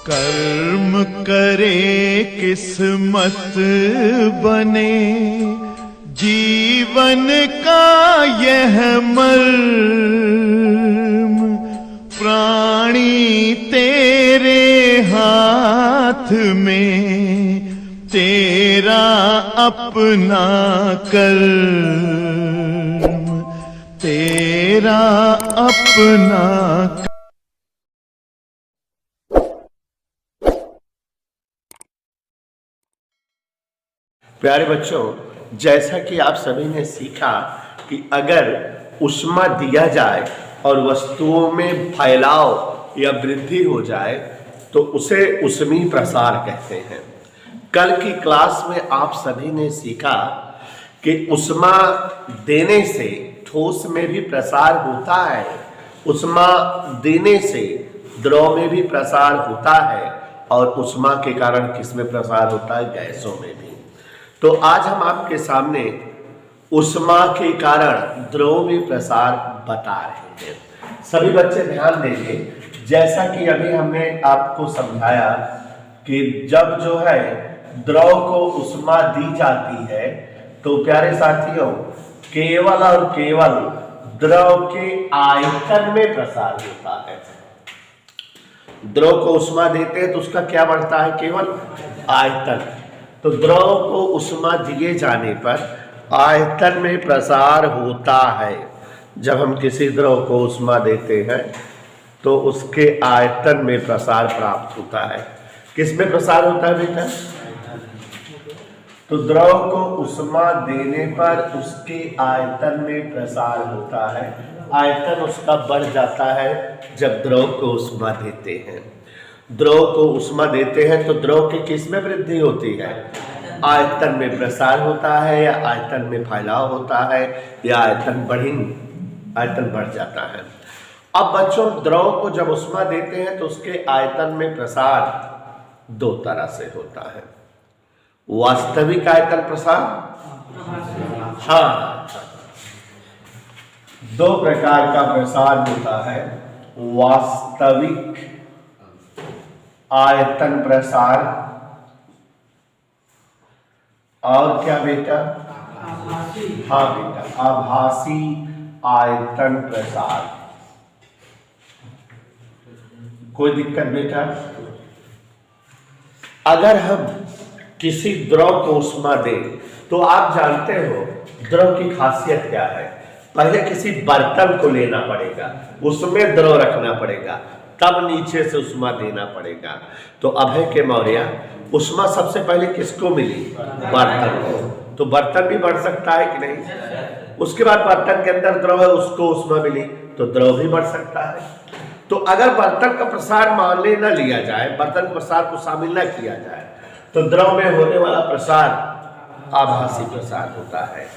कर्म करे किस्मत बने, जीवन का यह मर्म प्राणी तेरे हाथ में, तेरा अपना कर्म, तेरा अपना। प्यारे बच्चों, जैसा कि आप सभी ने सीखा कि अगर ऊष्मा दिया जाए और वस्तुओं में फैलाव या वृद्धि हो जाए तो उसे ऊष्मी प्रसार कहते हैं। कल की क्लास में आप सभी ने सीखा कि ऊष्मा देने से ठोस में भी प्रसार होता है, ऊष्मा देने से द्रव में भी प्रसार होता है और ऊष्मा के कारण किसमें प्रसार होता है? गैसों में भी। तो आज हम आपके सामने ऊष्मा के कारण द्रव में प्रसार बता रहे हैं। सभी बच्चे ध्यान देंगे, जैसा कि अभी हमने आपको समझाया कि जब जो है द्रव को ऊष्मा दी जाती है तो प्यारे साथियों केवल और केवल द्रव के आयतन में प्रसार होता है। द्रव को ऊष्मा देते हैं तो उसका क्या बढ़ता है? केवल आयतन। तो द्रव को ऊष्मा दिए जाने पर आयतन में प्रसार होता है। जब हम किसी द्रव को ऊष्मा देते हैं तो उसके आयतन में प्रसार प्राप्त होता है। किस में प्रसार होता है बेटा? तो द्रव को ऊष्मा देने पर उसके आयतन में प्रसार होता है। आयतन उसका बढ़ जाता है जब द्रव को ऊष्मा देते हैं। द्रव को ऊष्मा देते हैं तो द्रव की किस में वृद्धि होती है? आयतन में प्रसार होता है या आयतन में फैलाव होता है या आयतन बढ़ जाता है। अब बच्चों द्रव को जब ऊष्मा देते हैं तो उसके आयतन में प्रसार दो तरह से होता है। वास्तविक आयतन प्रसार, हाँ, दो प्रकार का प्रसार होता है। वास्तविक आयतन प्रसार और क्या बेटा? हाँ बेटा, आभासी आयतन प्रसार। कोई दिक्कत बेटा? अगर हम किसी द्रव को ऊष्मा दें तो आप जानते हो द्रव की खासियत क्या है। पहले किसी बर्तन को लेना पड़ेगा, उसमें द्रव रखना पड़ेगा, तब नीचे से ऊष्मा देना पड़ेगा। तो अभय के मौर्य ऊष्मा सबसे पहले किसको मिली? बर्तन को। तो बर्तन भी बढ़ सकता है कि नहीं? उसके बाद बर्तन के अंदर द्रव है, उसको ऊष्मा मिली तो द्रव भी बढ़ सकता है। तो अगर बर्तन का प्रसार मान ले न लिया जाए, बर्तन प्रसार को शामिल न किया जाए तो द्रव में होने वाला प्रसार आभासी प्रसार होता है।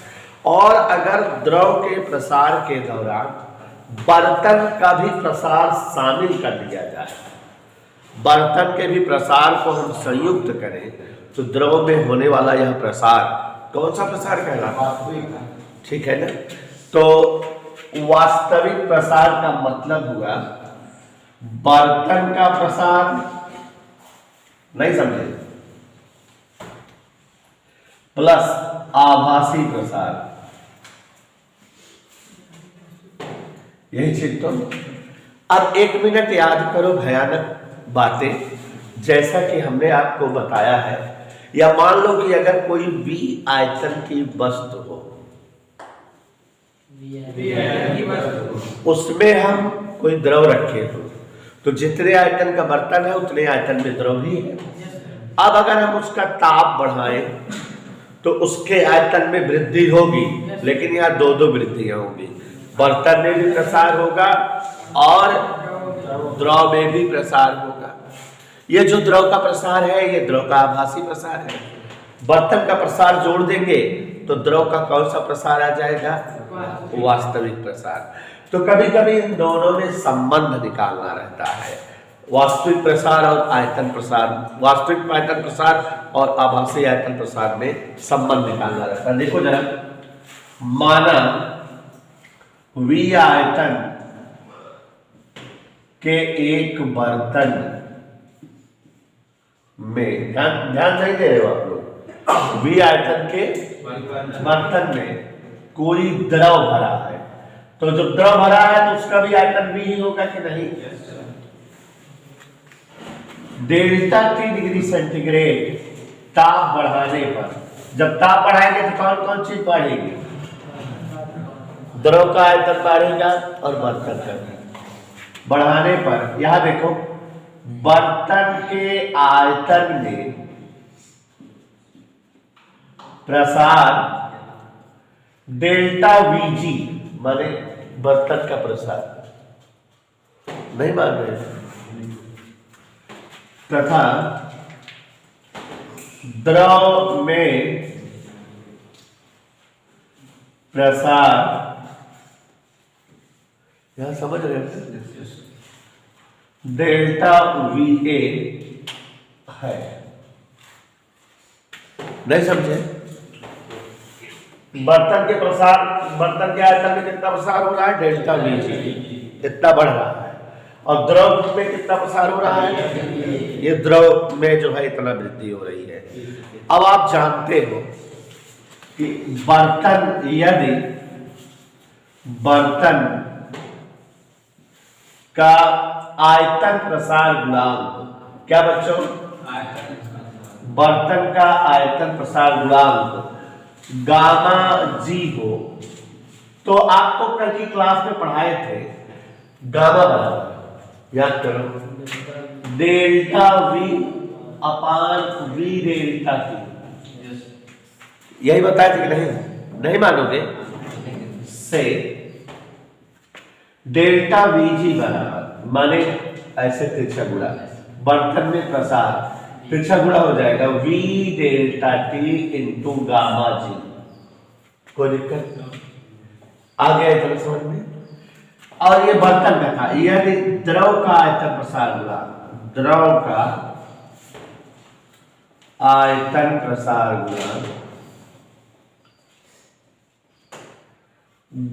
और अगर द्रव के प्रसार के दौरान बर्तन का भी प्रसार शामिल कर लिया जाए, बर्तन के भी प्रसार को हम संयुक्त करें तो द्रव में होने वाला यह प्रसार कौन सा प्रसार कहलाता है? ठीक है ना? तो वास्तविक प्रसार का मतलब हुआ बर्तन का प्रसार, नहीं समझे, प्लस आभासी प्रसार। यही चीज। तो अब 1 मिनट याद करो भयानक बातें, जैसा कि हमने आपको बताया है। या मान लो कि अगर कोई V आयतन की वस्तु हो, उसमें हम कोई द्रव रखे हो तो जितने आयतन का बर्तन है उतने आयतन में द्रव भी है। अब अगर हम उसका ताप बढ़ाएं तो उसके आयतन में वृद्धि होगी, लेकिन यहाँ दो वृद्धियां होगी। बर्तन में भी प्रसार होगा और द्रव में भी प्रसार होगा। ये जो द्रव का प्रसार है ये द्रव का आभासी प्रसार है। बर्तन का प्रसार जोड़ देंगे तो द्रव का कौन सा प्रसार आ जाएगा? वास्तविक प्रसार। तो कभी कभी इन दोनों में संबंध निकालना रहता है। वास्तविक प्रसार और आयतन प्रसार, वास्तविक आयतन प्रसार और आभासी आयतन प्रसार में संबंध निकालना रहता है। देखो जरा, माना V आयतन के एक बर्तन में, ध्यान ध्यान नहीं दे रहे हो आप लोग, वी आयतन के बर्तन में कोई द्रव भरा है, तो जब द्रव भरा है तो उसका भी आयतन वी ही होगा कि नहीं? डेल्टा टी डिग्री सेंटीग्रेड ताप बढ़ाने पर, जब ताप बढ़ाएंगे तो कौन कौन चीज बढ़ेगी? द्रव का आयतन बढ़ेगा और बर्तन का भी। बढ़ाने पर यहां देखो, बर्तन के आयतन में प्रसार डेल्टा वीजी, माने बर्तन का प्रसार, नहीं मान रहे, तथा द्रव में प्रसार, यहां समझ रहे हैं, डेल्टा वी ए है, नहीं समझे? बर्तन के प्रसार, बर्तन के आयतन में कितना प्रसार हो रहा है? डेल्टा वी जी, इतना बढ़ रहा है, और द्रव में कितना प्रसार हो रहा है? ये द्रव में जो है इतना वृद्धि हो रही है। अब आप जानते हो कि बर्तन, यदि बर्तन का आयतन प्रसार गुणांक, क्या बच्चों? बर्तन का आयतन प्रसार गुणांक गामा जी हो, तो आपको कल की क्लास में पढ़ाए थे गामा बराबर, याद करो, delta V upon we delta T, यही बताए थे कि नहीं? नहीं मानोगे? से डेल्टा वी जी बराबर, माने ऐसे तिरछा गुणा, बर्तन में प्रसार तिरछा गुणा हो जाएगा V delta T into gamma G. कोई दिक्कत आ गया इतना समझ में? और ये बर्तन का था, यदि द्रव का आयतन प्रसार गुणा, द्रव का आयतन प्रसार गुणा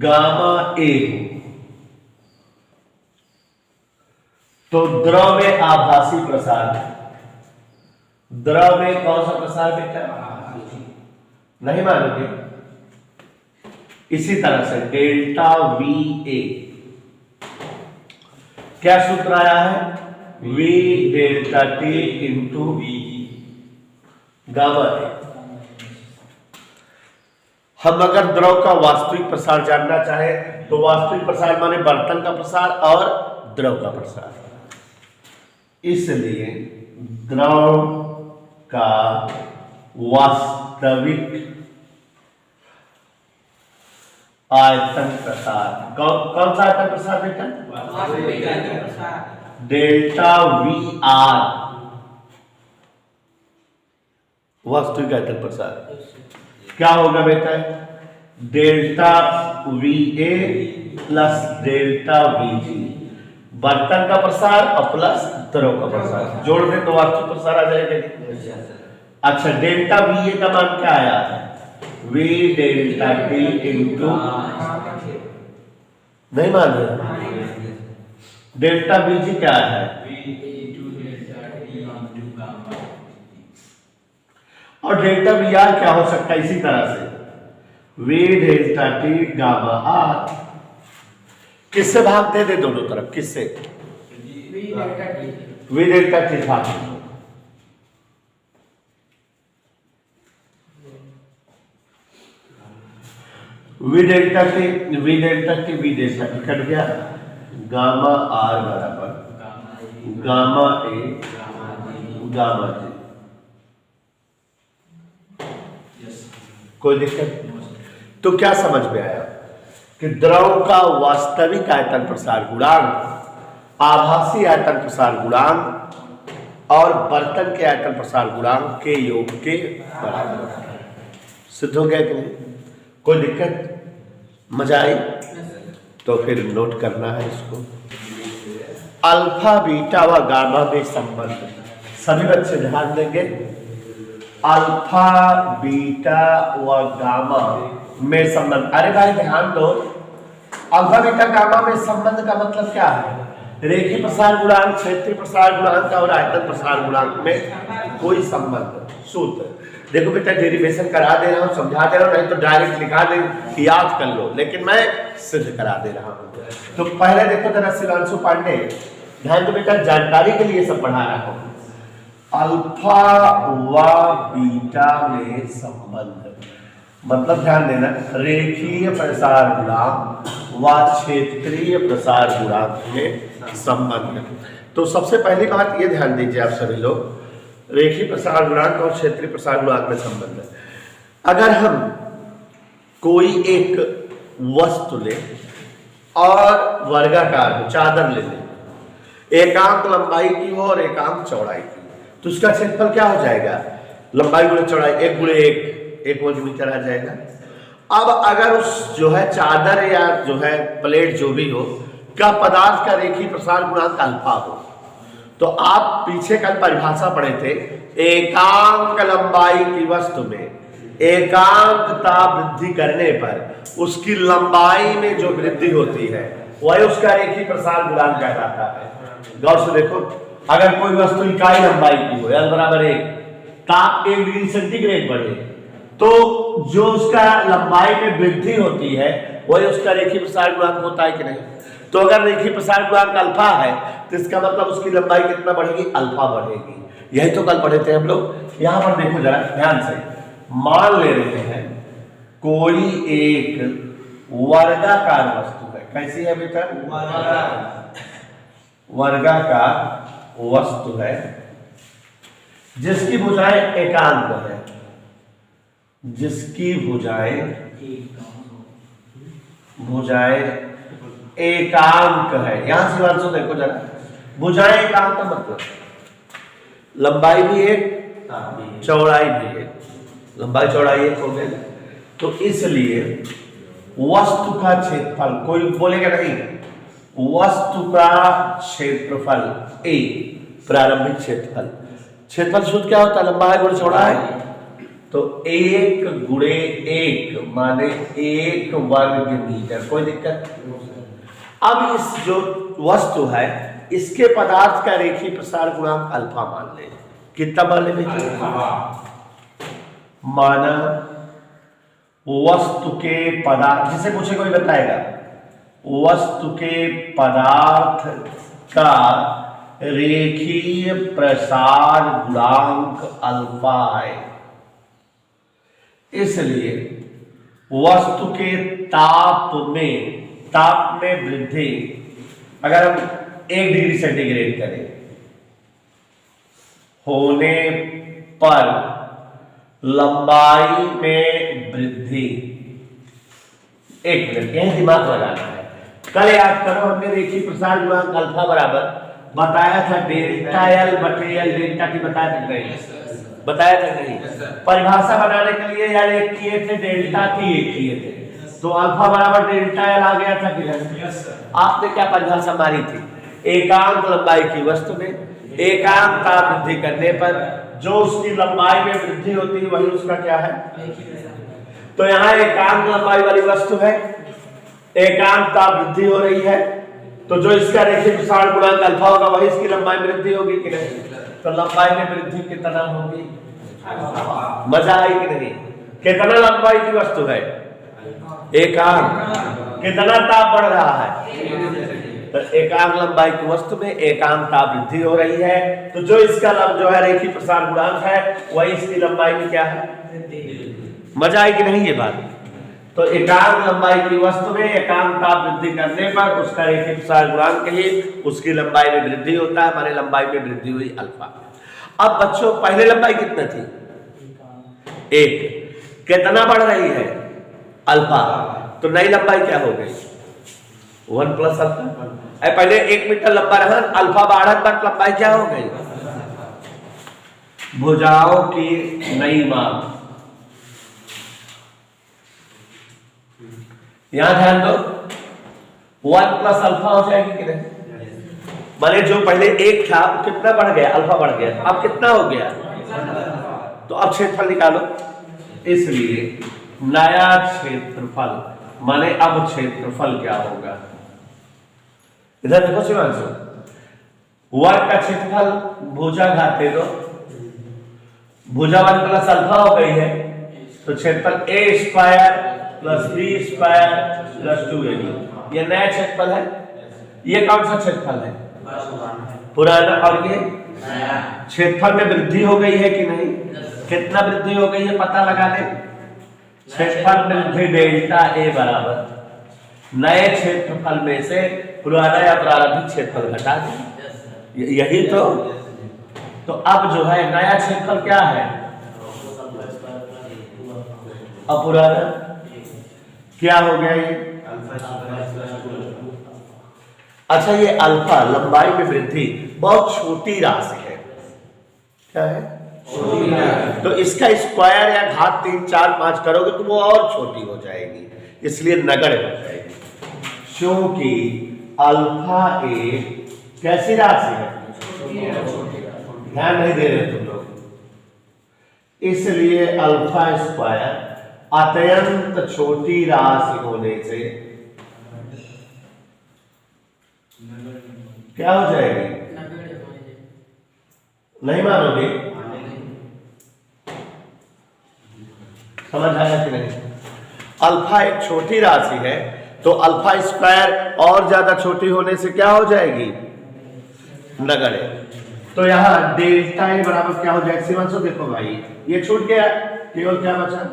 गामा ए, तो द्रव में आभासी प्रसार, द्रव में कौन सा प्रसार बेटा? नहीं मानोगे? इसी तरह से डेल्टा वी ए, क्या सूत्र आया है? V delta T into V gamma A. हम अगर द्रव का वास्तविक प्रसार जानना चाहे तो वास्तविक प्रसार माने बर्तन का प्रसार और द्रव का प्रसार, इसलिए द्रव का वास्तविक आयतन प्रसार, कौन सा आयतन प्रसार बेटा? डेल्टा वी आर, वास्तविक आयतन प्रसार क्या होगा बेटा? Delta V A plus delta we जी, बर्तन का प्रसार और प्लस द्रव का प्रसार, जोड़ दे तो वास्तविक प्रसार आ जाएगा। अच्छा, डेल्टा वी ए का मान क्या आया? वी डेल्टा टी इंटू, नहीं मान रहे? डेल्टा वी जी क्या है? और डेल्टा वी आर क्या हो सकता है? इसी तरह से V delta T gamma R, किससे भाग दे दे दोनों तरफ? किससे? वी डेल्टा टी भाग, V delta T V delta T V delta T cut गया, गामा आर बराबर गामा ए गामा जी। कोई दिक्कत? तो क्या समझ में आया कि द्रव का वास्तविक आयतन प्रसार गुणांक, आभासी आयतन प्रसार गुणांक और बर्तन के आयतन प्रसार गुणांक के योग के बराबर। सिद्ध हो गया कि नहीं? कोई दिक्कत? मजा आई? तो फिर नोट करना है इसको। अल्फा बीटा व गामा में संबंध, सभी बच्चे ध्यान देंगे। अल्फा बीटा व गामा में संबंध, अरे भाई ध्यान दो, अल्फा बीटा गामा में संबंध का मतलब क्या है? रेखीय प्रसार गुणांक, क्षेत्रीय प्रसार गुणांक और आयतन प्रसार गुणांक में कोई संबंध। सूत्र देखो बेटा, डेरिवेशन करा दे रहा हूँ, समझा दे रहा हूँ, नहीं तो डायरेक्ट लिखा दे, याद कर लो, लेकिन मैं सिद्ध करा दे रहा हूँ। तो पहले देखो जरा शिवांशु पांडे, ध्यान दो बेटा, जानकारी के लिए सब पढ़ा रहा हूँ। अल्फा व बीटा में संबंध, मतलब ध्यान देना, रेखीय प्रसार गुणांक व क्षेत्रीय प्रसार गुणांक में संबंध। तो सबसे पहली बात ये ध्यान दीजिए आप सभी लोग, रेखीय प्रसार गुणांक और क्षेत्रीय प्रसार गुणांक में संबंध। अगर हम कोई एक वस्तु ले और वर्गाकार चादर ले लें, एकांक लंबाई की हो और एकांक चौड़ाई की, तो उसका क्षेत्रफल क्या हो जाएगा? लंबाई गुणे चौड़ाई, 1 गुणे 1 वर्ग मीटर आ जाएगा। अब अगर उस जो है चादर या जो है प्लेट जो भी हो का पदार्थ का रेखीय प्रसार गुणांक अल्फा हो, तो आप पीछे कल परिभाषा पढ़े थे, एकांक लंबाई की वस्तु में एकांकता वृद्धि करने पर उसकी लंबाई में जो वृद्धि होती है वही उसका रेखीय प्रसार गुणांक कहलाता है। गौर से देखो, अगर कोई वस्तु इकाई लंबाई की हो, L बराबर 1, ताप 1 डिग्री सेंटीग्रेड बढ़े, तो जो उसका लंबाई में वृद्धि होती है वही उसका रेखीय प्रसार गुणांक होता है कि नहीं? तो अगर रेखीय प्रसार गुणांक अल्फा है तो इसका मतलब उसकी लंबाई कितना बढ़ेगी? अल्फा बढ़ेगी। यही तो कल पढ़े थे हम लोग। यहां पर देखो जरा ध्यान से, मान ले रहे हैं कोई एक वर्गाकार वस्तु है। कैसी है बेटा? वर्गाकार वस्तु है जिसकी भुजाएं एकांक है, जिसकी भुजाएं एकांक है। यहां से वर्षों देखो जरा, भुजाएं एकांक का मतलब लंबाई भी एक, चौड़ाई भी एक, लंबाई चौड़ाई एक हो गई। तो इसलिए वस्तु का क्षेत्रफल, कोई बोलेगा नहीं, वस्तु का क्षेत्रफल ए, प्रारंभिक क्षेत्रफल, क्षेत्रफल सूत्र क्या होता है? लंबाई गुणे चौड़ाई। तो 1 गुणे 1 माने 1 वर्ग मीटर। कोई दिक्कत? अब इस जो वस्तु है इसके पदार्थ का रेखीय प्रसार गुणांक अल्फा मान ले। कितना मान ले? माना वस्तु के पदार्थ, जिसे पूछे कोई बताएगा, वस्तु के पदार्थ का रेखीय प्रसार गुणांक अल्फा है, इसलिए वस्तु के ताप में वृद्धि, अगर हम 1 डिग्री सेंटीग्रेड करें होने पर लंबाई में वृद्धि, 1 मिनट यह दिमाग लगाना है। कल याद करो, हमने रेखीय प्रसार गुणांक अल्फा बराबर बताया था डेल्टा एल बटे एल, डेल्टा टी बताया था नहीं? बताया था नहीं? परिभाषा बनाने के लिए यार एक किए थे, डेल्टा टी एक किए थे, तो अल्फा बराबर डेल्टा एल आ गया था कि नहीं? आपने क्या परिभाषा मारी थी? एकांक लंबाई की वस्तु में एकांकता वृद्धि करने पर जो उसकी लंबाई में वृद्धि होती है वही उसका क्या है? तो यहाँ एकांक लंबाई वाली वस्तु है, एकांकता वृद्धि हो रही है, तो जो इसका रेखीय प्रसार गुणांक अल्फा होगा वही इसकी लंबाई में वृद्धि होगी कि नहीं? तो लंबाई में वृद्धि कितना होगी? मजा आई कि नहीं? कितना लंबाई की वस्तु है? एकांक। कितना ताप बढ़ रहा है? तो एकांक लंबाई की वस्तु में एकांक ताप वृद्धि हो रही है, तो जो इसका जो है रेखीय प्रसार गुणांक है वही इसकी लंबाई में क्या है? मजा आई कि नहीं ये बात? तो एकांक लंबाई की वस्तु में एकांक ताप वृद्धि करने पर उसका रेखीय प्रसार गुणांक ही उसकी लंबाई में वृद्धि होता है, हमारे लंबाई में वृद्धि हुई अल्फा। अब बच्चों पहले लंबाई कितना थी? 1। कितना बढ़ रही है? अल्फा। तो नई लंबाई क्या हो गई? 1 प्लस अल्फा। पहले 1 मीटर लंबा रहा, अल्फा बढ़त तक लंबाई क्या हो गई? भुजाओं की नई माप। यहां ध्यान दो, 1 प्लस अल्फा हो जाएगी कि नहीं? माने जो पहले 1 था कितना बढ़ गया? अल्फा बढ़ गया। अब कितना हो गया? तो अब क्षेत्रफल निकालो। इसलिए नया क्षेत्रफल माने अब क्षेत्रफल क्या होगा? इधर देखो शिवांशु, वर्ग का क्षेत्रफल भुजा घाते दो, भुजा 1 प्लस अल्फा हो गई है, तो क्षेत्रफल A square plus B square plus 2ab, ये नया क्षेत्रफल है। ये कौन सा क्षेत्रफल है? पुराना। और ये क्षेत्रफल में वृद्धि हो गई है कि नहीं? कितना वृद्धि हो गई है पता लगा ले। क्षेत्रफल वृद्धि डेल्टा ए बराबर नए क्षेत्रफल में से पुराना या प्रारंभिक क्षेत्रफल घटा दे, यही तो अब जो है नया क्षेत्रफल क्या है? अब पुराना क्या हो गया ये? अच्छा, ये अल्फा लंबाई में वृद्धि बहुत छोटी राशि है। क्या है? तो इसका स्क्वायर या घात 3, 4, 5 करोगे तो वो और छोटी हो जाएगी, इसलिए नगण्य हो जाएगी। क्योंकि अल्फा एक कैसी राशि है? ध्यान नहीं दे रहे तुम लोग, इसलिए अल्फा स्क्वायर अत्यंत छोटी राशि होने से क्या हो जाएगी? नहीं मानोगे? समझ आया कि नहीं? अल्फा एक छोटी राशि है, तो अल्फा स्क्वायर और ज्यादा छोटी होने से क्या हो जाएगी? नगण्य। तो यहां डेल्टा ए बराबर क्या हो जाएगा? सीमांशु देखो भाई, ये छूट गया, केवल क्या बचा?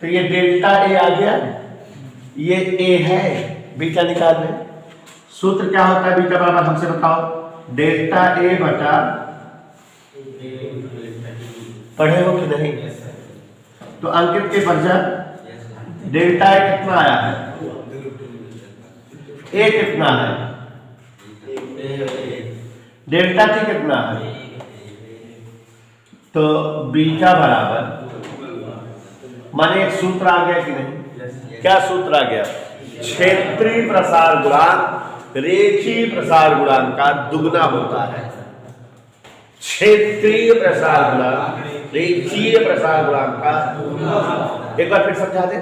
तो ये डेल्टा ए आ गया, ये ए है, बीटा निकाल लें। सूत्र क्या होता है बीटा बराबर? हमसे बताओ। डेल्टा ए बटा, पढ़े हो कि नहीं? तो अंकित के वर्जन डेल्टा ए कितना आया है? ए कितना है? डेल्टा टी कितना है? तो बीटा बराबर, माने एक सूत्र आ गया कि नहीं? क्या सूत्र आ गया? क्षेत्रीय प्रसार गुणांक रेखीय प्रसार गुणांक का दुगना होता है। क्षेत्रीय प्रसार गुणांक रेखीय प्रसार गुणांक का, एक बार फिर समझा दे।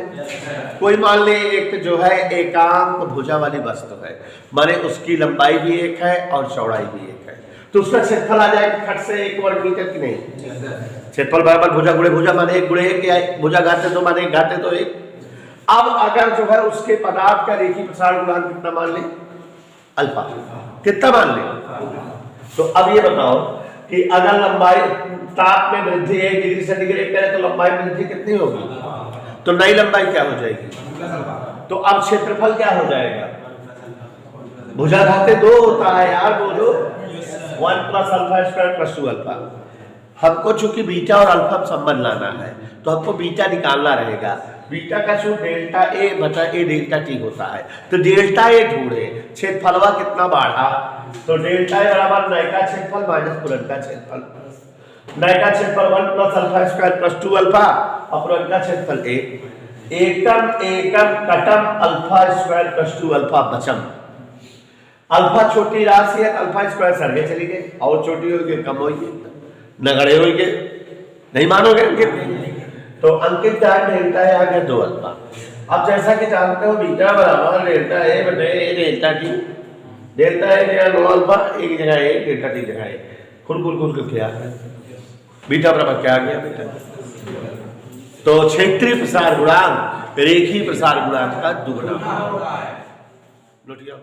कोई मान ले एक जो है एकांक भुजा वाली वस्तु है, माने उसकी लंबाई भी एक है और चौड़ाई भी एक है, तो उसका क्षेत्रफल आ जाएगा खट से 1 वर्ग मीटर की नहीं? क्षेत्रफल बराबर भुजा गुणे भुजा माने 1 गुणे 1, या भुजा घाते 2 माने 1 घाते 2 1। अब अगर जो है उसके पदार्थ का रेखीय प्रसार गुणांक कितना मान ले? अल्फा। कितना मान ले? तो अब ये बताओ कि अगर लंबाई ताप में वृद्धि 1 डिग्री सेंटीग्रेड करे तो लंबाई में वृद्धि कितनी होगी? तो नई लंबाई क्या हो जाएगी? तो अब क्षेत्रफल क्या हो जाएगा? भुजा घाते 2 होता है यार, बोलो 1 plus alpha square plus 2 alpha. हमको चूंकि बीटा और अल्फा संबंध लाना है, तो हमको बीटा निकालना रहेगा। बीटा का सूत्र डेल्टा ए बटा ए डेल्टा टी होता है, तो डेल्टा ए ढूंढे, क्षेत्रफलवा कितना बढ़ा? तो डेल्टा ए बराबर नयका क्षेत्रफल माइनस पुरनका क्षेत्रफल। नयका क्षेत्रफल 1 plus alpha square plus 2 alpha, और पुरनका क्षेत्रफल 1। एकम एकम कटम अल्फा स्क्वायर प्लस 2 अल्फा बचम। अल्फा छोटी राशि है, अल्फा स्क्वायर सर्वे चली गई, और छोटी होगी कम होगी, नगड़े होंगे, नहीं मानोगे अंकित? तो अंकित डेल्टा ए आ गया 2 अल्फा। अब जैसा कि जानते हो बीटा बराबर डेल्टा ए बटे ए डेल्टा टी। डेल्टा ए गया 2 अल्फा, एक जगह 1, डेल्टा टी जगह 1, खुल क्या है? बीटा बराबर क्या आ गया बेटा? तो क्षेत्रीय प्रसार गुणांक रेखीय प्रसार गुणांक का दुगना। नोट किया?